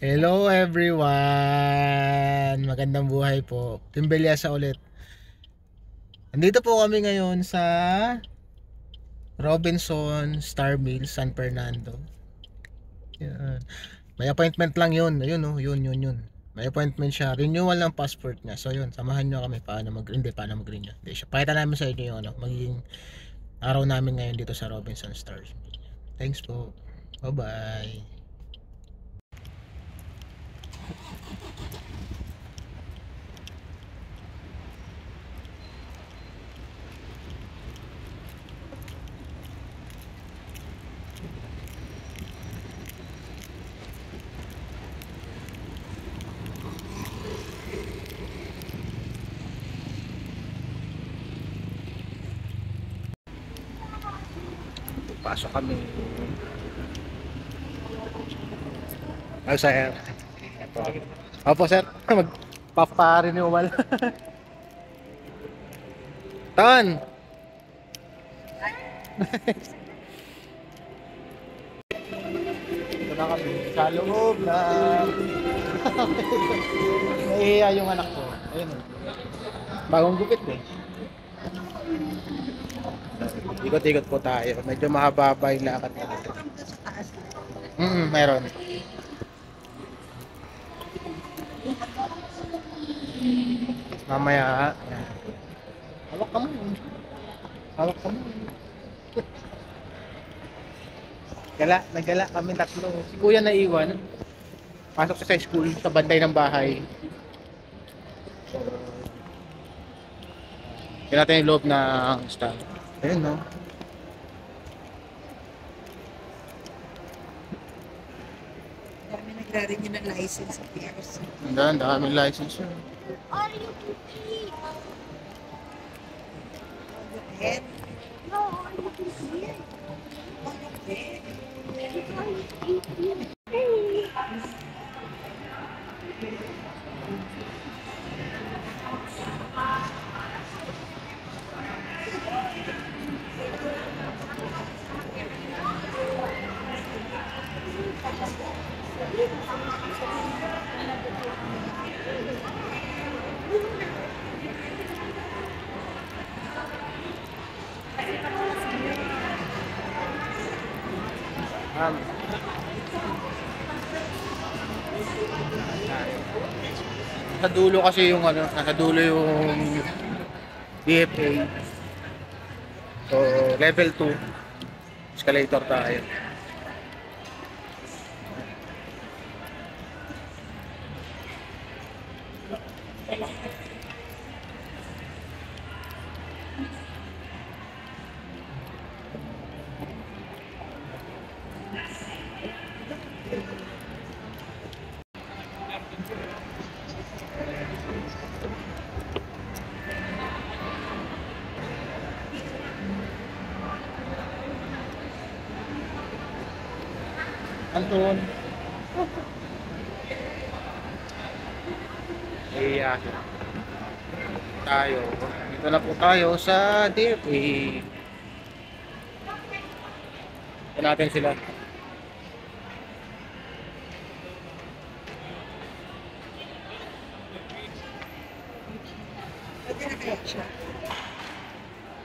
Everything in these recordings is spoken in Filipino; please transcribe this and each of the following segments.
Hello everyone! Magandang buhay po. Team Belyasa ulit. Nandito po kami ngayon sa Robinson Star Mill, San Fernando. Yan. May appointment lang yun. Ayun oh, yun. May appointment siya. Renewal ng passport niya. So yun, samahan nyo kami paano mag-renew. Hindi siya. Pakita namin sa inyo yung magiging araw namin ngayon dito sa Robinson Star Mill. Thanks po. Bye-bye. Pasok kami. Oh, sir. Opo, sir. Magpapa-renewal. Tan! Ito na kami. Sa loob na. Nahihiya yung anak ko. Ayun o. Bagong gupit eh. Ikot-ikot po tayo. Medyo mahaba-haba yung lakad natin. Meron. Mamaya. Ayan. Hawak ka mo. Hawak ka mo. Nagala kami tatlo. Si kuya naiwan. Pasok siya sa school sa bantay ng bahay. So, yun natin yung loob ng stand. Ayun no. Kami nagre-renew ng license sa PRC. Ang daming license yun. Are you cookie? Go ahead. No, are you cookie? Sa dulo kasi yung nasa dulo yung DFA. So, level 2. Escalator tayo. Anton. Iya. Tayo. Dito na po tayo sa DFA. Ito natin sila. Pwede na kaya siya?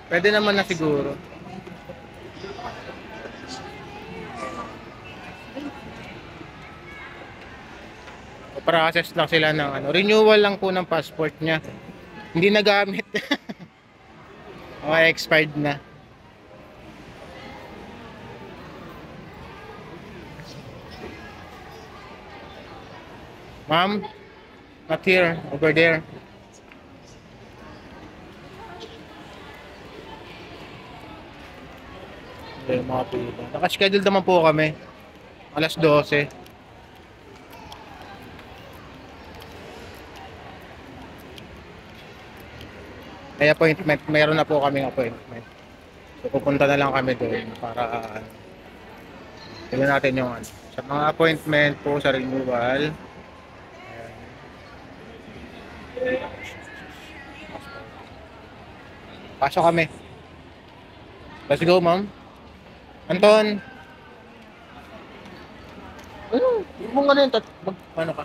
Pwede naman na siguro. Process lang sila ng renewal lang po ng passport niya. Hindi nagamit. Expired na. Ma'am, not here, over there. Okay, mga pila. Naka-schedule naman po kami. Alas 12. May appointment, meron na po kaming appointment. So pupunta na lang kami doon para tignan natin yung sa mga appointment po sa renewal. Pasok kami. Let's go, ma'am. Anton. Huwag mong ano yun, ano ka?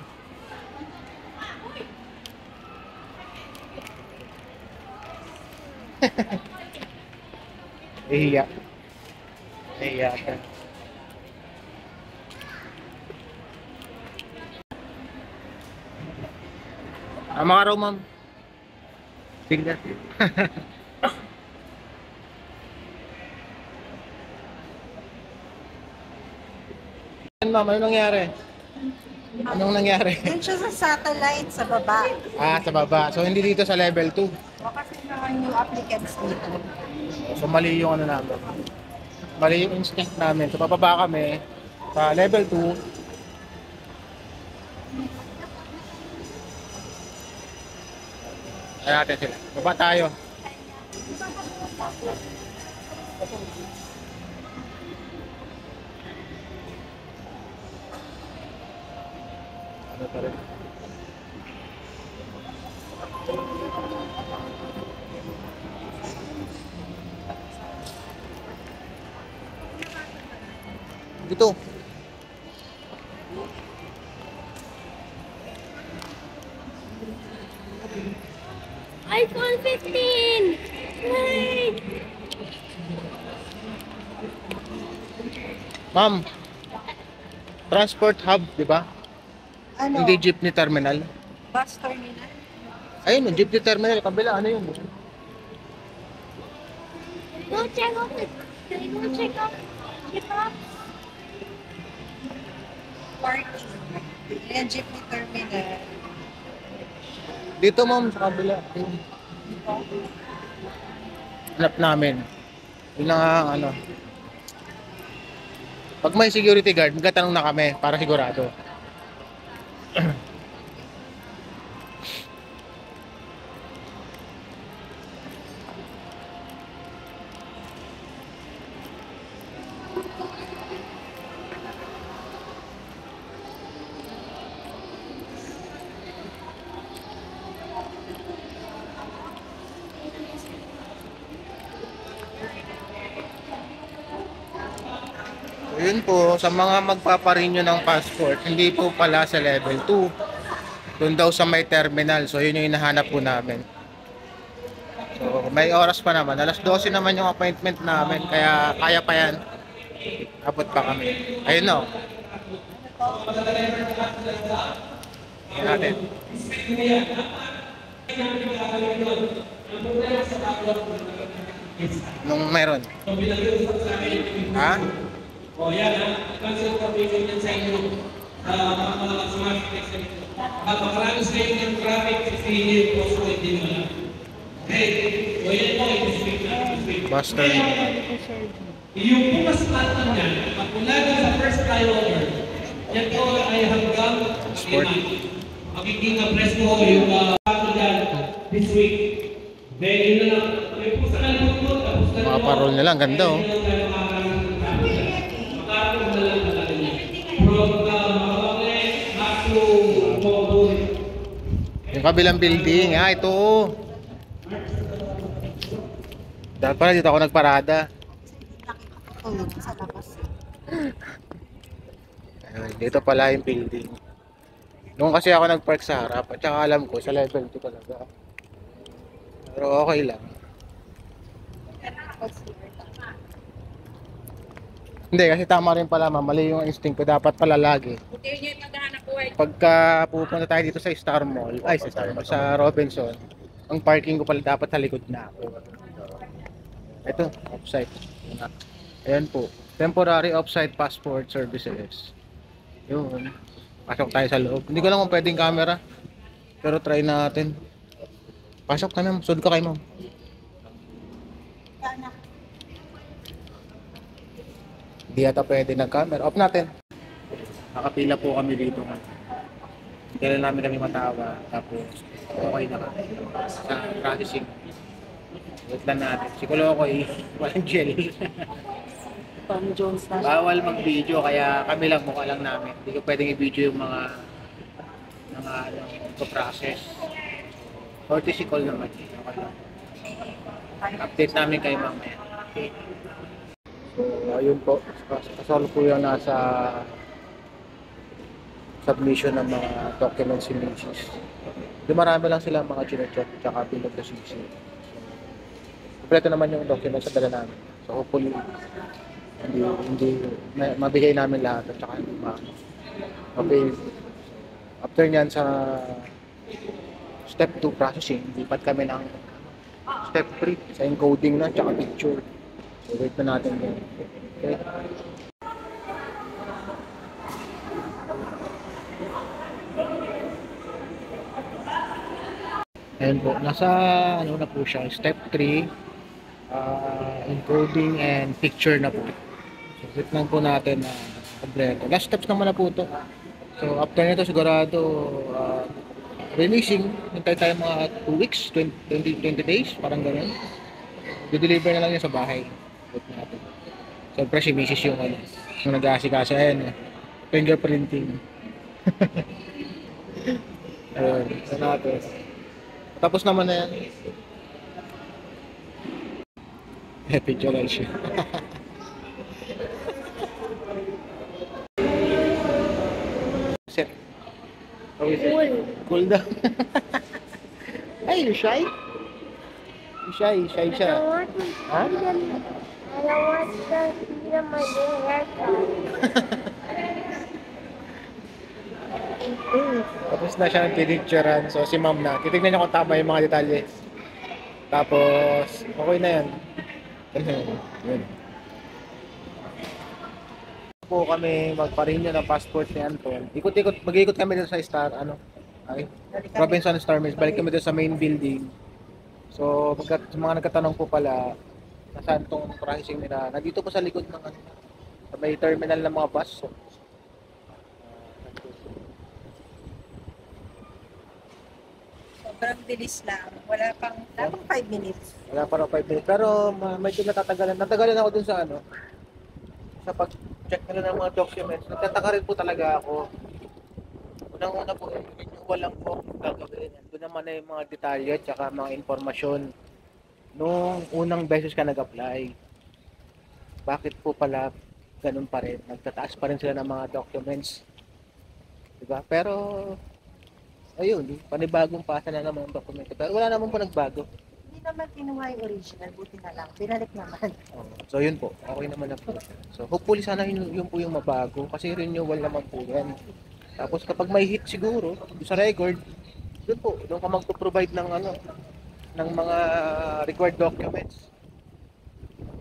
Ihiya. Ihiya ka. Mga araw, ma'am. Tignan. Ma'am, ano nangyari? Anong nangyari? Doon siya sa satellite sa baba. Sa baba. So, hindi dito sa level 2. O kasi naman yung applicants dito. So, mali yung ano namin. Mali yung instinct namin. So, papaba kami sa level 2. Ayan natin sila. Baba tayo. Ano pa rin? Dito. iPhone 15! Wait! Ma'am, transport hub, di ba? Ano? Hindi jeepney terminal. Bus terminal? Ayun, jeepney terminal. Kabila, ano yun? Go check out it. Go check out it. Parking. Ayan, jeepney terminal. Dito, ma'am, sa kabila. Hanap namin. Yun lang ang ano. Pag may security guard, magtatanong na kami para sigurado. So, yun po, sa mga magpaparenew ng passport, hindi po pala sa level 2. Doon daw sa may terminal. So, yun yung hinahanap po namin. So, may oras pa naman. Alas 12 naman yung appointment namin. Kaya, kaya pa yan. Abot pa kami. Ayun na. Ayan natin. Nung meron. Ha? O yan, cancel kami yan sa inyo. Mga smart text. Marami sa inyo ng traffic, 15 years, post ko din mo lang. Hey, o yan po, i-speak na, i-speak. Buster. Yung pumasatan niya, magmula dun sa first flyover, yan po ay hanggang Sport. magiging presko yung bago dyan this week. Then yun na lang, yung po sa kalbog mo, tapos na Mga parol nila. Ang ganda oh. Yung kabilang building. Ito oh. Dahil pala dito ako nagparada. Tulog sa labas. Ayun, dito pala yung building. Doon kasi ako nagpark sa harap. At saka alam ko sa level 2 talaga. Pero okay lang. Hindi, kasi tama rin pala, ma'am. Mali yung instinct ko. Dapat pala lagi. Pagka pupunta tayo dito sa Star Mall, ay sa Star Mall, sa Robinson, ang parking ko pala dapat sa likod na ako. Ito, offsite. Ayan po. Temporary offsite passport services. Yun. Pasok tayo sa loob. Hindi ko lang kung pwedeng camera. Pero try natin. Pasok ka, ma'am. Sud ka kay ma'am. Hindi yata pwede nag-camera. Off natin. Nakapila po kami dito. Kailan namin kami matawa. Tapos, okay na kami. Sa processing. Wait lang natin. Si Kulokoy, walang gel. Tom Jones na siya. Bawal mag-video, kaya kami lang, mukha lang namin. Hindi ko pwedeng i-video yung mga process. 40 si call naman. Okay lang. Update namin kayo mamaya. So, ayun po. Kasal po yung nasa submission ng mga documents si Macy's. Di marami lang sila mga chinecheck tsaka pinag-CC. Kompleto naman yung documents sa dala namin. So hopefully, hindi mabigay namin lahat at tsaka hindi okay. After nyan sa step 2 processing, lipat kami ng step 3 sa encoding na tsaka picture. So wait na natin yun. Okay. Ayan po, nasa ano na po siya, step 3, encoding and picture na po. So wait lang po natin na kompleto. Last steps naman na po ito. So after nito sigurado releasing, hintay tayo mga 2 weeks, 20 days, parang gano'n. I-deliver na lang yan sa bahay. Wait natin. Siyempre si Mrs. yung ano, yung nag-aasikaso, ayan, fingerprinting. Ayun, so natin. Tapos naman na yan. Picture siya. Set. How is it? Cool daw. Ay, you shy? You shy? Shy siya. Ha? I don't want to see my haircut. Tapos na siya ng pinicturean. So si ma'am na. Titignan niya kung tama yung mga detalye. Tapos, okay na yan. Yun. Po kami magpa-renew ng passport ni Anton. Mag-ikot kami dito sa Robinson Star Mills. Balik kami dito sa main building. So, sa mga nagkatanong po pala, nasaan tong processing nila? Nandito po sa likod ng sa may terminal ng mga bus. So, Sobrang bilis lang. Wala pang 5 minutes. wala pa raw 5 minutes. Pero medyo natatagalan. Natagalan ako dun sa sa pag-check nila ng mga documents. Nagtataka rin po talaga ako. Unang-una po, renewal lang po ang gagawin. Doon naman na yung mga detalye at saka mga informasyon nung unang beses ka nag-apply. Bakit po pala ganun pa rin? Nagtataas pa rin sila ng mga documents. Diba? Pero ayun, panibagong pasa na naman ang dokumento. Pero wala naman po nagbago. Hindi naman kinuha yung original. Buti na lang. Pinalik naman. So yun po, okay naman na po. So hopefully sana yun po yung mabago kasi renewal naman po yan. Tapos kapag may hit siguro sa record, doon ka magpo-provide ng ng mga required documents.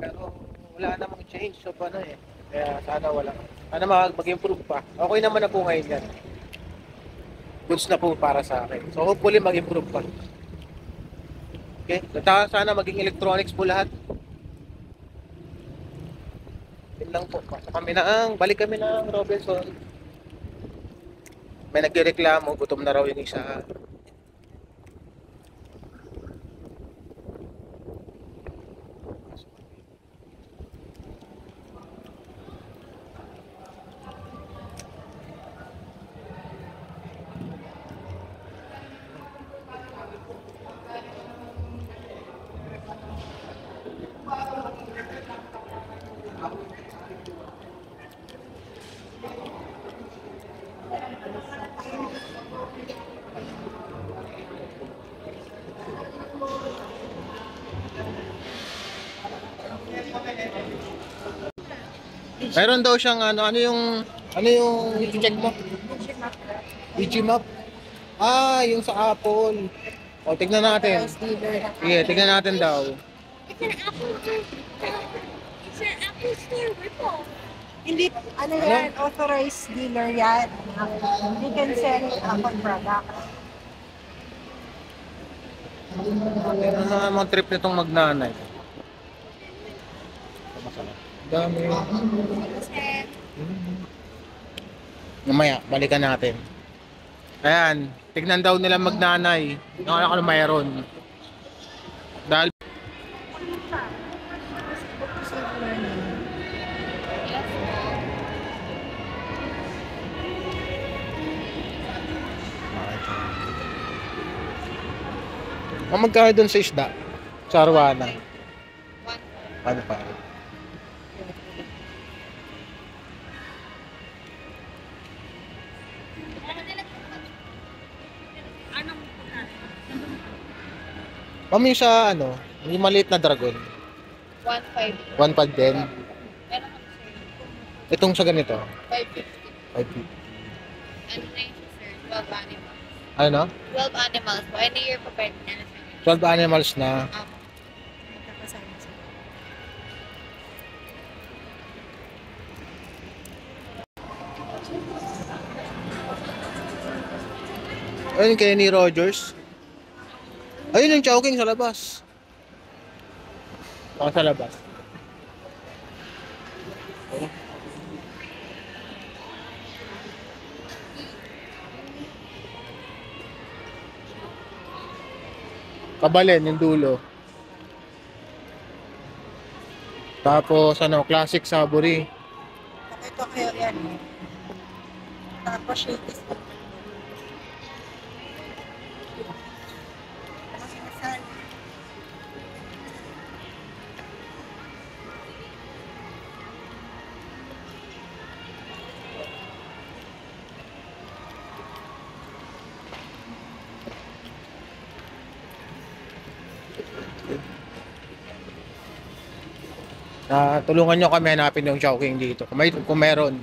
Pero wala namang change so paano eh. Kaya sana mag-improve pa. Okay naman na po ngayon yan. Goods na po para sa akin. So hopefully mag-improve pa. Okay? Sana maging electronics po lahat. Yun lang po. Balik kami ng Robinson. May nagreklamo, gutom na raw yung isa. Mayroon daw siyang ano yung i-check mo? Digimap. Yung sa Apple. O, tignan natin. Sige, tignan natin daw. It's an Apple store. It's an Apple store ripoff. Hindi, yan, authorized dealer yan. They can sell Apple products. Ano naman trip nitong magnanay? Masarap. Dami. Mamaya, balikan natin. Ayan, tignan daw nila magnanay. Yung ano mayroon. Dahil magkano dun sa isda? Sa Arwana? Ano pa? Ma'am, yung sa ano, yung maliit na dragon, 1.5. 1.5 din. Meron kami sir. Itong sa ganito, 550. 550. Ano na yun sir? 12 animals. Ano? 12 animals po. Any year po pwede na na sir. 12 animals na. Magkakasama sila. Ayun, Kenny Rogers. Ayun yung Chowking sa labas. Baka sa labas. Kabalen, yung dulo. Tapos, ano, classic Saburi. Pakito kayo yan. Tapos shakes. Ano sinasabi? Tulungan nyo kami hanapin yung Chowking dito. Kung meron.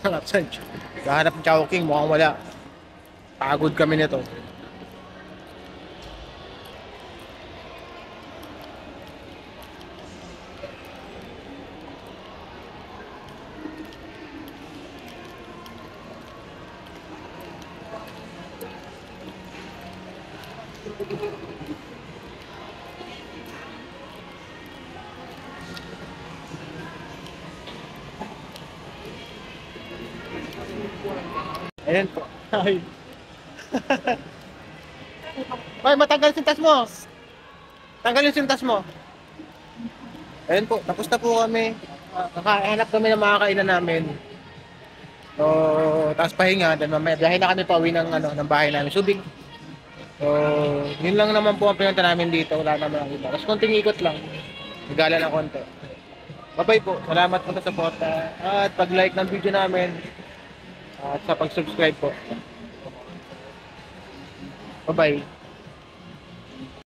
Gahanap ng Chowking, mukhang wala. Pagod kami nito. Ayan po. Ay. Ay, matanggal yung sintas mo. Tanggal yung sintas mo. Ayan po, tapos na po kami. Nakahanap kami ng mga kainan namin. So, tapos pahinga, then mamaya, dahil na kami pauwi ng, ng bahay namin, Subic. So, yun lang naman po ang pinunta namin dito, wala naman ang iba. Tapos konting ikot lang, nagala ng konti. Bye-bye po, salamat po sa support at pag-like ng video namin at sa pag-subscribe po. Bye-bye.